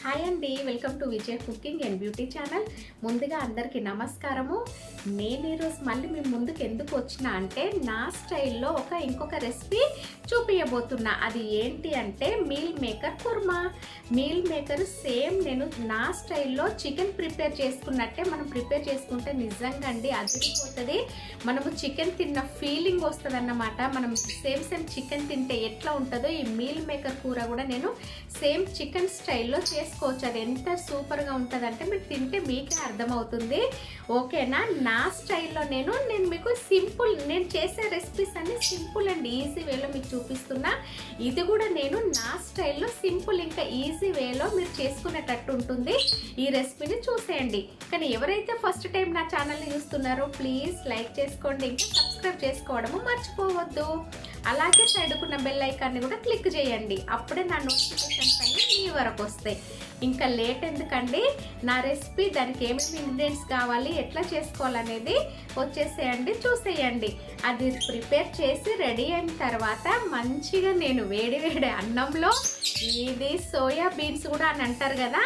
Hi అండి, welcome to Vijay cooking and beauty channel. ముందుగా అందరికీ నమస్కారము. నేను ఈరోజు మళ్ళీ మీ ముందుకు ఎందుకు వచ్చినా అంటే నా స్టైల్లో ఇంకొక రెసిపీ చూపించబోతున్నా. అది ఏంటి అంటే meal maker kurma. Meal maker same నేను నా స్టైల్లో చికెన్ ప్రిపేర్ చేసుకున్నట్టే మనం ప్రిపేర్ చేసుకుంటే నిజంగా అండి అదిరిపోతుంది. మనము చికెన్ తిన్న ఫీలింగ్ వస్తుంది అన్నమాట. మనం సేమ్ చికెన్ తింటే ఎట్లా ఉంటుందో ఈ మీల్ మేకర్ కూర కూడా నేను సేమ్ చికెన్ స్టైల్లో చేసుకోవచ్చు. అది ఎంత సూపర్గా ఉంటుంది అంటే మీరు తింటే మీకే అర్థమవుతుంది. ఓకేనా? నా స్టైల్లో నేను మీకు సింపుల్, నేను చేసే రెసిపీస్ అన్ని సింపుల్ అండ్ ఈజీ వేలో మీకు చూపిస్తున్నా. ఇది కూడా నేను నా స్టైల్లో సింపుల్ ఇంకా ఈజీ వేలో మీరు చేసుకునేటట్టు ఉంటుంది. ఈ రెసిపీని చూసేయండి. కానీ ఎవరైతే ఫస్ట్ టైం నా ఛానల్ని చూస్తున్నారో ప్లీజ్ లైక్ చేసుకోండి, ఇంకా సబ్స్క్రైబ్ చేసుకోవడము మర్చిపోవద్దు. అలాగే సైడ్కున్న బెల్ ఐకాన్ని కూడా క్లిక్ చేయండి. అప్పుడే నా నోటిఫికేషన్స్ అన్ని మీ వరకు వస్తాయి. ఇంకా లేట్ ఎందుకండి, నా రెసిపీ దానికి ఏమేమి ఇంగ్రీడియంట్స్ కావాలి, ఎట్లా చేసుకోవాలనేది వచ్చేసేయండి, చూసేయండి. అది ప్రిపేర్ చేసి రెడీ అయిన తర్వాత మంచిగా నేను వేడి అన్నంలో ఇది సోయా బీన్స్ కూడా అని అంటారు కదా,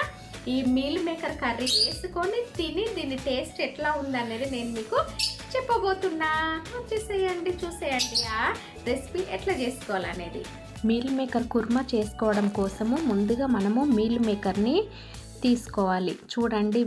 ఈ మీల్ మేకర్ కర్రీ వేసుకొని తిని దీని టేస్ట్ ఎట్లా ఉందనేది నేను మీకు చెప్పబోతున్నా. వచ్చేసేయండి, చూసేయండి ఆ రెసిపీ ఎట్లా చేసుకోవాలనేది. మీల్ మేకర్ కుర్మా చేసుకోవడం కోసము ముందుగా మనము మీల్ మేకర్ని తీసుకోవాలి. చూడండి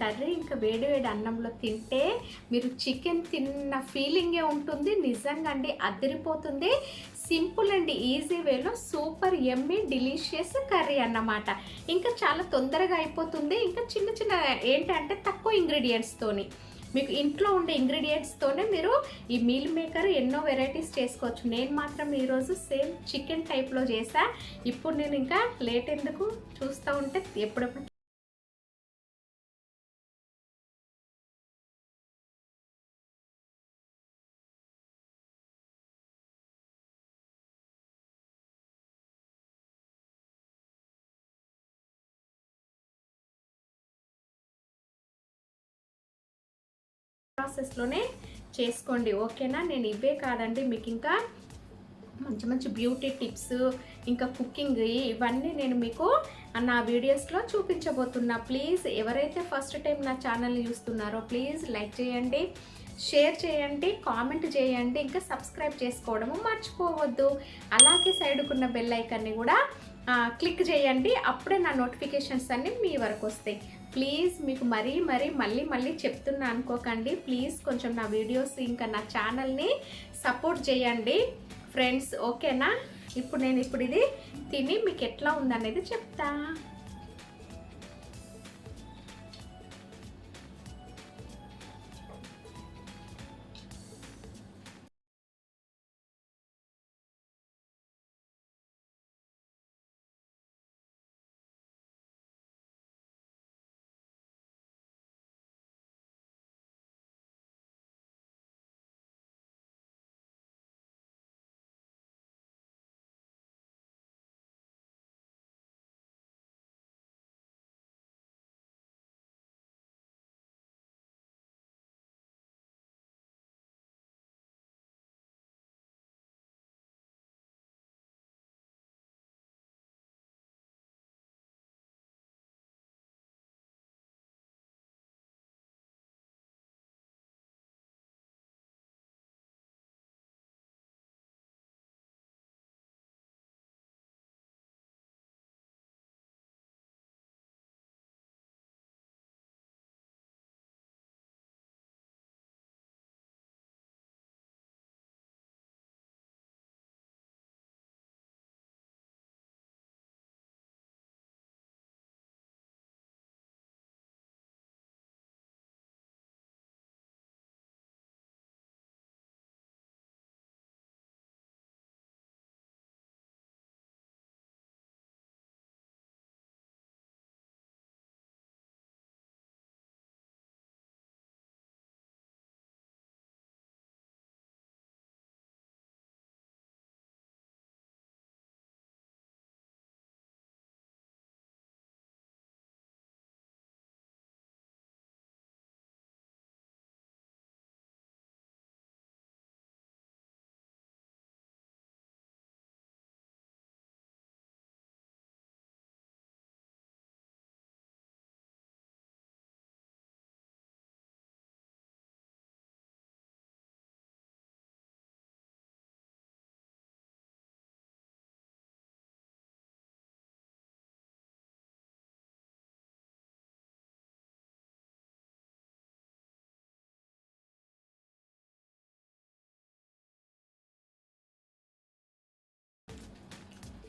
కర్రీ ఇంకా వేడి వేడి అన్నంలో తింటే మీరు చికెన్ తిన్న ఫీలింగే ఉంటుంది. నిజంగా అండి అదిరిపోతుంది. సింపుల్ అండి, ఈజీ వేలో సూపర్ యమ్మీ డిలీషియస్ కర్రీ అన్నమాట. ఇంకా చాలా తొందరగా అయిపోతుంది. ఇంకా చిన్న చిన్న ఏంటంటే తక్కువ ఇంగ్రీడియంట్స్తోని, మీకు ఇంట్లో ఉండే ఇంగ్రీడియంట్స్తోనే మీరు ఈ మీల్ మేకర్ ఎన్నో వెరైటీస్ చేసుకోవచ్చు. నేను మాత్రం ఈరోజు సేమ్ చికెన్ టైప్లో చేసా. ఇప్పుడు నేను ఇంకా లేట్ ఎందుకు, చూస్తూ ఉంటే ఎప్పుడెప్పుడు ప్రాసెస్లోనే చేసుకోండి, ఓకేనా. నేను ఇవే కాదండి, మీకు ఇంకా మంచి మంచి బ్యూటీ టిప్స్, ఇంకా కుకింగ్, ఇవన్నీ నేను మీకు నా వీడియోస్లో చూపించబోతున్నా. ప్లీజ్ ఎవరైతే ఫస్ట్ టైం నా ఛానల్ని చూస్తున్నారో ప్లీజ్ లైక్ చేయండి, షేర్ చేయండి, కామెంట్ చేయండి, ఇంకా సబ్స్క్రైబ్ చేసుకోవడము మర్చిపోవద్దు. అలాగే సైడ్కున్న బెల్ ఐకాన్ని కూడా క్లిక్ చేయండి. అప్పుడే నా నోటిఫికేషన్స్ అన్నీ మీ వరకు వస్తాయి. ప్లీజ్ మీకు మళ్ళీ చెప్తున్నా అనుకోకండి. ప్లీజ్ కొంచెం నా వీడియోస్ ఇంకా నా ఛానల్ని సపోర్ట్ చేయండి ఫ్రెండ్స్, ఓకేనా. ఇప్పుడు నేను ఇది తిని మీకు ఎట్లా ఉందనేది చెప్తా.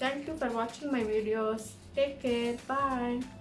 Thank you for watching my videos. Take care. Bye.